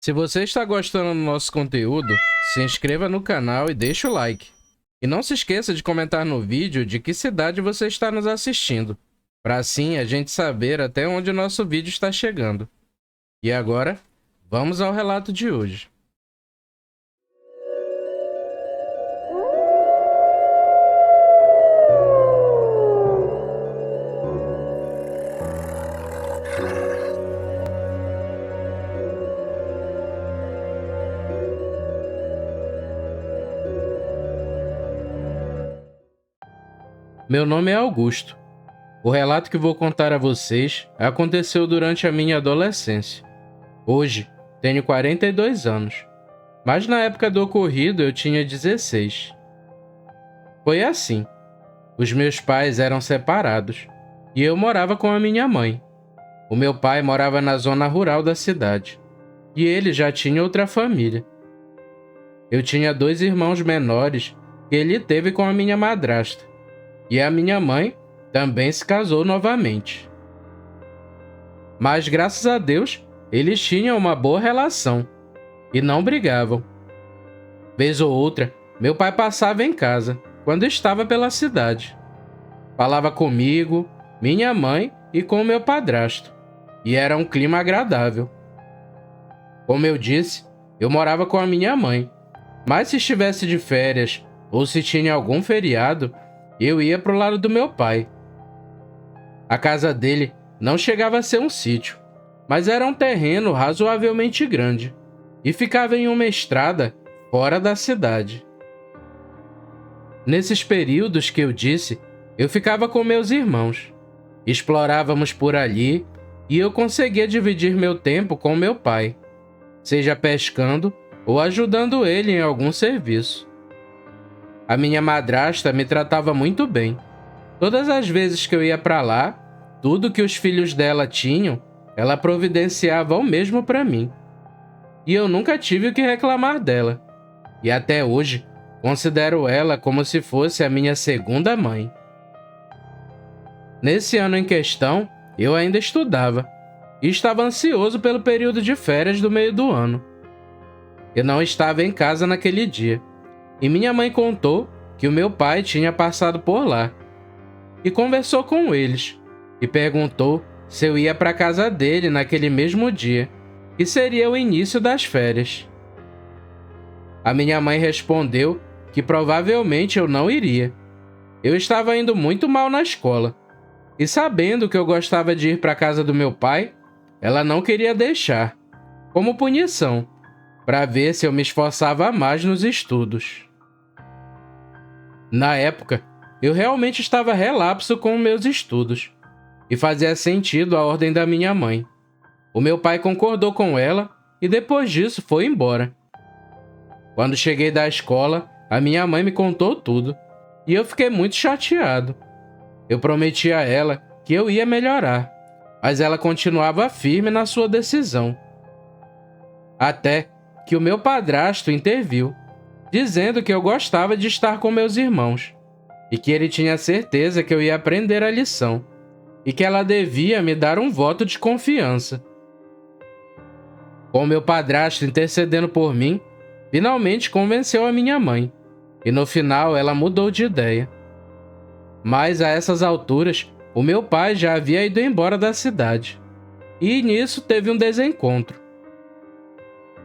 Se você está gostando do nosso conteúdo, se inscreva no canal e deixe o like. E não se esqueça de comentar no vídeo de que cidade você está nos assistindo, para assim a gente saber até onde o nosso vídeo está chegando. E agora, vamos ao relato de hoje. Meu nome é Augusto. O relato que vou contar a vocês aconteceu durante a minha adolescência. Hoje, tenho 42 anos, mas na época do ocorrido eu tinha 16. Foi assim. Os meus pais eram separados e eu morava com a minha mãe. O meu pai morava na zona rural da cidade e ele já tinha outra família. Eu tinha 2 irmãos menores que ele teve com a minha madrasta e a minha mãe também se casou novamente. Mas graças a Deus, eles tinham uma boa relação e não brigavam. Vez ou outra, meu pai passava em casa quando estava pela cidade. Falava comigo, minha mãe e com meu padrasto, e era um clima agradável. Como eu disse, eu morava com a minha mãe, mas se estivesse de férias ou se tinha algum feriado, eu ia pro lado do meu pai. A casa dele não chegava a ser um sítio, mas era um terreno razoavelmente grande e ficava em uma estrada fora da cidade. Nesses períodos que eu disse, eu ficava com meus irmãos. Explorávamos por ali e eu conseguia dividir meu tempo com meu pai, seja pescando ou ajudando ele em algum serviço. A minha madrasta me tratava muito bem. Todas as vezes que eu ia para lá, tudo que os filhos dela tinham, ela providenciava o mesmo para mim. E eu nunca tive o que reclamar dela. E até hoje, considero ela como se fosse a minha segunda mãe. Nesse ano em questão, eu ainda estudava e estava ansioso pelo período de férias do meio do ano. Eu não estava em casa naquele dia, e minha mãe contou que o meu pai tinha passado por lá e conversou com eles e perguntou se eu ia para a casa dele naquele mesmo dia, que seria o início das férias. A minha mãe respondeu que provavelmente eu não iria. Eu estava indo muito mal na escola, e sabendo que eu gostava de ir para a casa do meu pai, ela não queria deixar, como punição, para ver se eu me esforçava mais nos estudos. Na época, eu realmente estava relapso com meus estudos, e fazia sentido a ordem da minha mãe. O meu pai concordou com ela e depois disso foi embora. Quando cheguei da escola, a minha mãe me contou tudo e eu fiquei muito chateado. Eu prometi a ela que eu ia melhorar, mas ela continuava firme na sua decisão. Até que o meu padrasto interviu, dizendo que eu gostava de estar com meus irmãos e que ele tinha certeza que eu ia aprender a lição e que ela devia me dar um voto de confiança. Com meu padrasto intercedendo por mim, finalmente convenceu a minha mãe, e no final ela mudou de ideia. Mas a essas alturas, o meu pai já havia ido embora da cidade, e nisso teve um desencontro.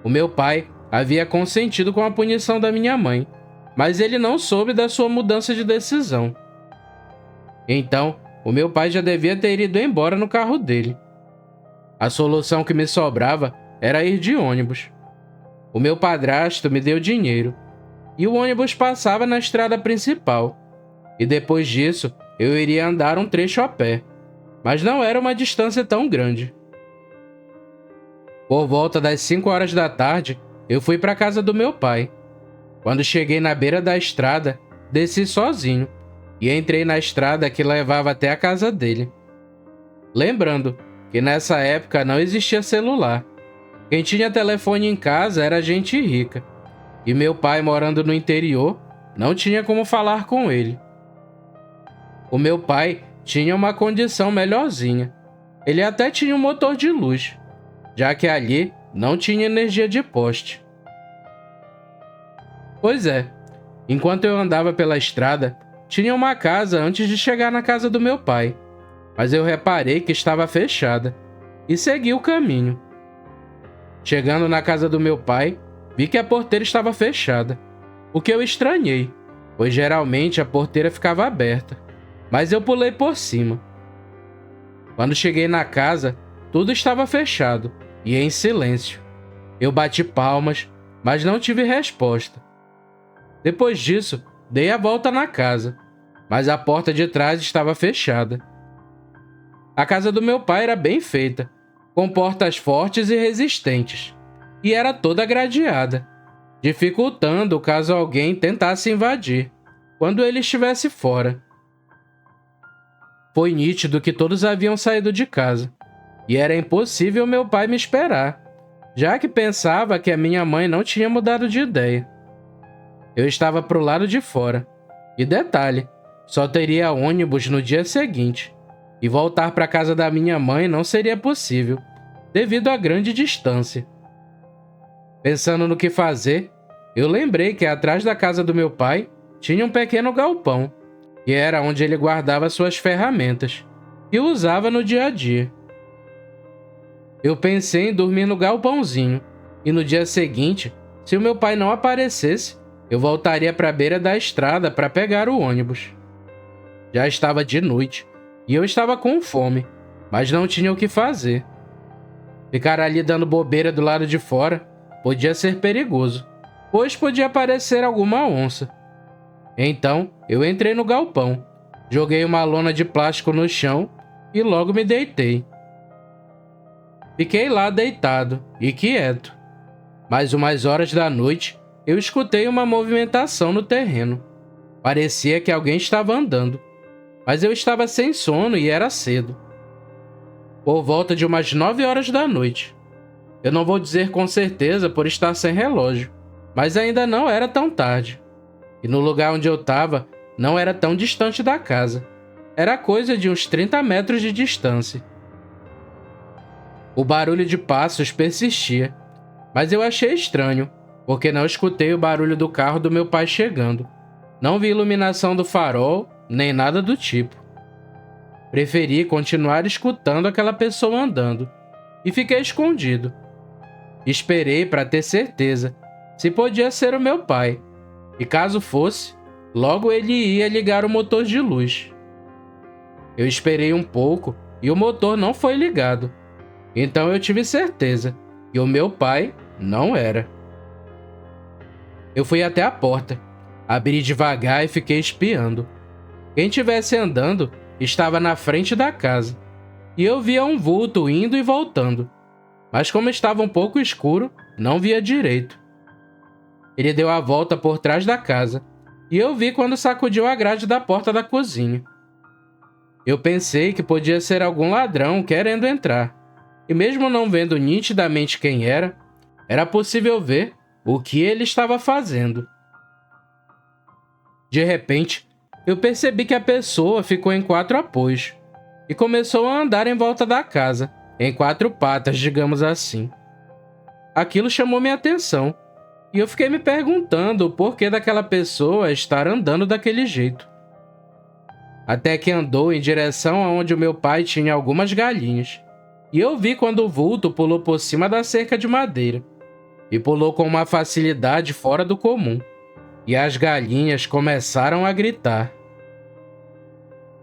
O meu pai havia consentido com a punição da minha mãe, mas ele não soube da sua mudança de decisão. Então, o meu pai já devia ter ido embora no carro dele. A solução que me sobrava era ir de ônibus. O meu padrasto me deu dinheiro, e o ônibus passava na estrada principal, e depois disso eu iria andar um trecho a pé, mas não era uma distância tão grande. Por volta das 5 horas da tarde, eu fui para a casa do meu pai. Quando cheguei na beira da estrada, desci sozinho e entrei na estrada que levava até a casa dele. Lembrando que nessa época não existia celular. Quem tinha telefone em casa era gente rica, e meu pai, morando no interior, não tinha como falar com ele. O meu pai tinha uma condição melhorzinha. Ele até tinha um motor de luz, já que ali não tinha energia de poste. Pois é, enquanto eu andava pela estrada, tinha uma casa antes de chegar na casa do meu pai, mas eu reparei que estava fechada e segui o caminho. Chegando na casa do meu pai, vi que a porteira estava fechada, o que eu estranhei, pois geralmente a porteira ficava aberta, mas eu pulei por cima. Quando cheguei na casa, tudo estava fechado e em silêncio. Eu bati palmas, mas não tive resposta. Depois disso, dei a volta na casa, mas a porta de trás estava fechada. A casa do meu pai era bem feita, com portas fortes e resistentes, e era toda gradeada, dificultando caso alguém tentasse invadir, quando ele estivesse fora. Foi nítido que todos haviam saído de casa, e era impossível meu pai me esperar, já que pensava que a minha mãe não tinha mudado de ideia. Eu estava pro lado de fora, e detalhe, só teria ônibus no dia seguinte, e voltar para casa da minha mãe não seria possível, devido à grande distância. Pensando no que fazer, eu lembrei que atrás da casa do meu pai tinha um pequeno galpão, que era onde ele guardava suas ferramentas, que usava no dia a dia. Eu pensei em dormir no galpãozinho, e no dia seguinte, se o meu pai não aparecesse, eu voltaria para a beira da estrada para pegar o ônibus. Já estava de noite, e eu estava com fome, mas não tinha o que fazer. Ficar ali dando bobeira do lado de fora podia ser perigoso, pois podia aparecer alguma onça. Então, eu entrei no galpão, joguei uma lona de plástico no chão e logo me deitei. Fiquei lá deitado e quieto. Mais umas horas da noite, eu escutei uma movimentação no terreno. Parecia que alguém estava andando, mas eu estava sem sono e era cedo. Por volta de umas 9 horas da noite. Eu não vou dizer com certeza por estar sem relógio, mas ainda não era tão tarde. E no lugar onde eu estava, não era tão distante da casa. Era coisa de uns 30 metros de distância. O barulho de passos persistia, mas eu achei estranho, porque não escutei o barulho do carro do meu pai chegando. Não vi iluminação do farol, nem nada do tipo. Preferi continuar escutando aquela pessoa andando, e fiquei escondido. Esperei para ter certeza se podia ser o meu pai, e caso fosse, logo ele ia ligar o motor de luz. Eu esperei um pouco e o motor não foi ligado, então eu tive certeza que o meu pai não era. Eu fui até a porta, abri devagar e fiquei espiando. Quem estivesse andando estava na frente da casa, e eu via um vulto indo e voltando, mas como estava um pouco escuro, não via direito. Ele deu a volta por trás da casa, e eu vi quando sacudiu a grade da porta da cozinha. Eu pensei que podia ser algum ladrão querendo entrar, e mesmo não vendo nitidamente quem era possível ver o que ele estava fazendo. De repente, eu percebi que a pessoa ficou em 4 apoios e começou a andar em volta da casa, em 4 patas, digamos assim. Aquilo chamou minha atenção, e eu fiquei me perguntando o porquê daquela pessoa estar andando daquele jeito. Até que andou em direção aonde o meu pai tinha algumas galinhas, e eu vi quando o vulto pulou por cima da cerca de madeira, e pulou com uma facilidade fora do comum, e as galinhas começaram a gritar.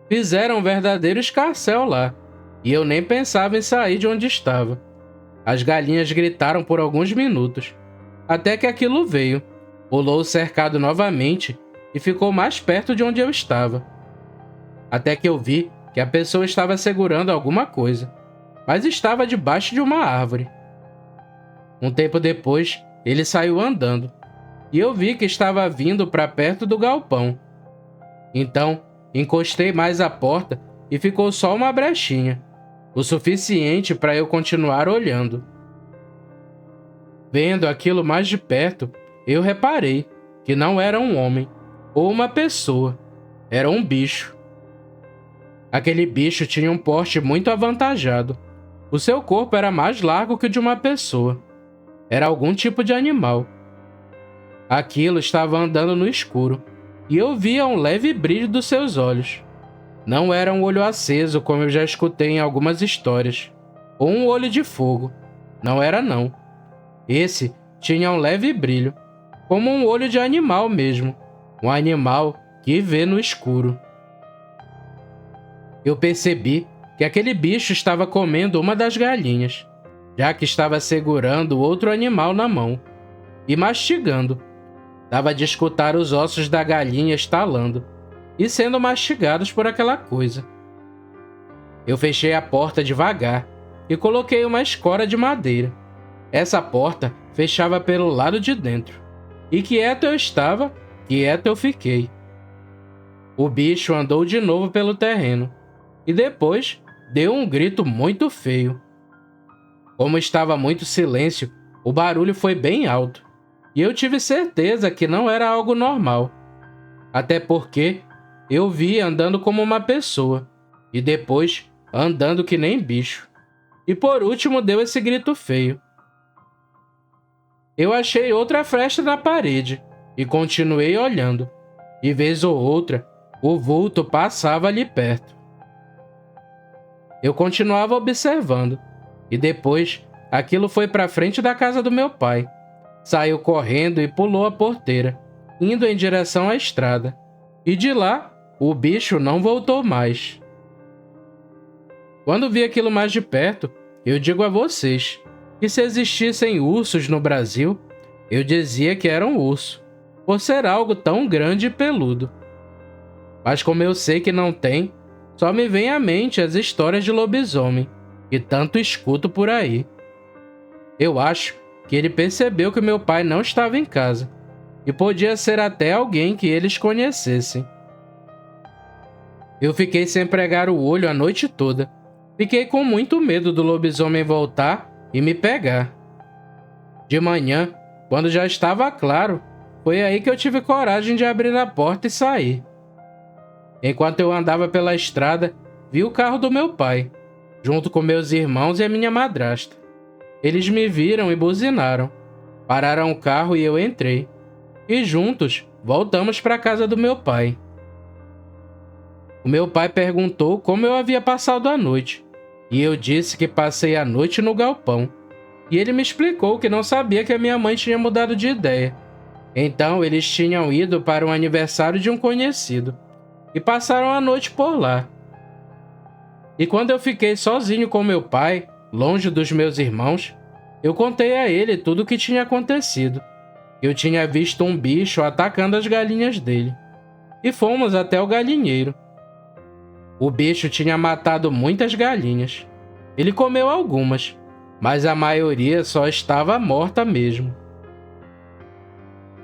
Fizeram um verdadeiro escarcéu lá, e eu nem pensava em sair de onde estava. As galinhas gritaram por alguns minutos, até que aquilo veio, pulou o cercado novamente e ficou mais perto de onde eu estava. Até que eu vi que a pessoa estava segurando alguma coisa, mas estava debaixo de uma árvore. Um tempo depois, ele saiu andando, e eu vi que estava vindo para perto do galpão. Então, encostei mais a porta e ficou só uma brechinha, o suficiente para eu continuar olhando. Vendo aquilo mais de perto, eu reparei que não era um homem ou uma pessoa, era um bicho. Aquele bicho tinha um porte muito avantajado. O seu corpo era mais largo que o de uma pessoa, era algum tipo de animal. Aquilo estava andando no escuro, e eu via um leve brilho dos seus olhos. Não era um olho aceso, como eu já escutei em algumas histórias, ou um olho de fogo. Não era não. Esse tinha um leve brilho, como um olho de animal mesmo, um animal que vê no escuro. Eu percebi que aquele bicho estava comendo uma das galinhas, já que estava segurando outro animal na mão e mastigando. Dava de escutar os ossos da galinha estalando e sendo mastigados por aquela coisa. Eu fechei a porta devagar e coloquei uma escora de madeira. Essa porta fechava pelo lado de dentro. E quieto eu estava, quieto eu fiquei. O bicho andou de novo pelo terreno e depois deu um grito muito feio. Como estava muito silêncio, o barulho foi bem alto e eu tive certeza que não era algo normal. Até porque eu vi andando como uma pessoa e depois andando que nem bicho. E por último deu esse grito feio. Eu achei outra fresta na parede e continuei olhando. E vez ou outra, o vulto passava ali perto. Eu continuava observando e depois aquilo foi para frente da casa do meu pai. Saiu correndo e pulou a porteira, indo em direção à estrada. E de lá, o bicho não voltou mais. Quando vi aquilo mais de perto, eu digo a vocês que se existissem ursos no Brasil, eu dizia que era um urso, por ser algo tão grande e peludo. Mas como eu sei que não tem, só me vem à mente as histórias de lobisomem, que tanto escuto por aí. Eu acho que ele percebeu que meu pai não estava em casa, e podia ser até alguém que eles conhecessem. Eu fiquei sem pregar o olho a noite toda. Fiquei com muito medo do lobisomem voltar e me pegar. De manhã, quando já estava claro, foi aí que eu tive coragem de abrir a porta e sair. Enquanto eu andava pela estrada, vi o carro do meu pai, junto com meus irmãos e a minha madrasta. Eles me viram e buzinaram. Pararam o carro e eu entrei. E juntos, voltamos para a casa do meu pai. O meu pai perguntou como eu havia passado a noite, e eu disse que passei a noite no galpão. E ele me explicou que não sabia que a minha mãe tinha mudado de ideia. Então eles tinham ido para um aniversário de um conhecido e passaram a noite por lá. E quando eu fiquei sozinho com meu pai, longe dos meus irmãos, eu contei a ele tudo o que tinha acontecido. Eu tinha visto um bicho atacando as galinhas dele. E fomos até o galinheiro. O bicho tinha matado muitas galinhas. Ele comeu algumas, mas a maioria só estava morta mesmo.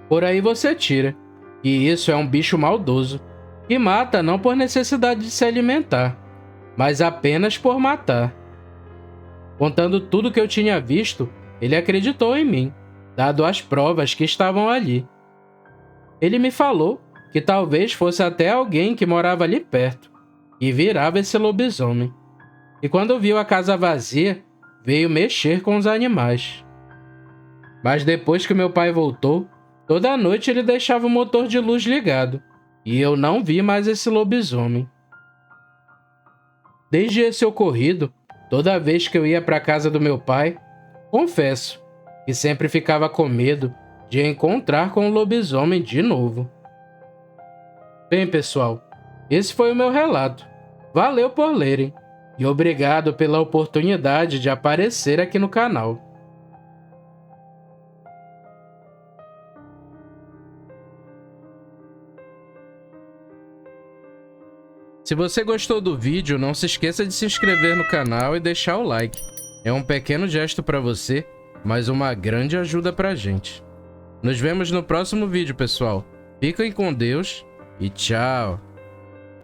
Por aí você tira que isso é um bicho maldoso, que mata não por necessidade de se alimentar, mas apenas por matar. Contando tudo que eu tinha visto, ele acreditou em mim, dado as provas que estavam ali. Ele me falou que talvez fosse até alguém que morava ali perto e virava esse lobisomem. E quando viu a casa vazia, veio mexer com os animais. Mas depois que meu pai voltou, toda noite ele deixava o motor de luz ligado, e eu não vi mais esse lobisomem. Desde esse ocorrido, toda vez que eu ia para a casa do meu pai, confesso que sempre ficava com medo de encontrar com o lobisomem de novo. Bem, pessoal, esse foi o meu relato. Valeu por lerem e obrigado pela oportunidade de aparecer aqui no canal. Se você gostou do vídeo, não se esqueça de se inscrever no canal e deixar o like. É um pequeno gesto para você, mas uma grande ajuda pra gente. Nos vemos no próximo vídeo, pessoal. Fiquem com Deus e tchau!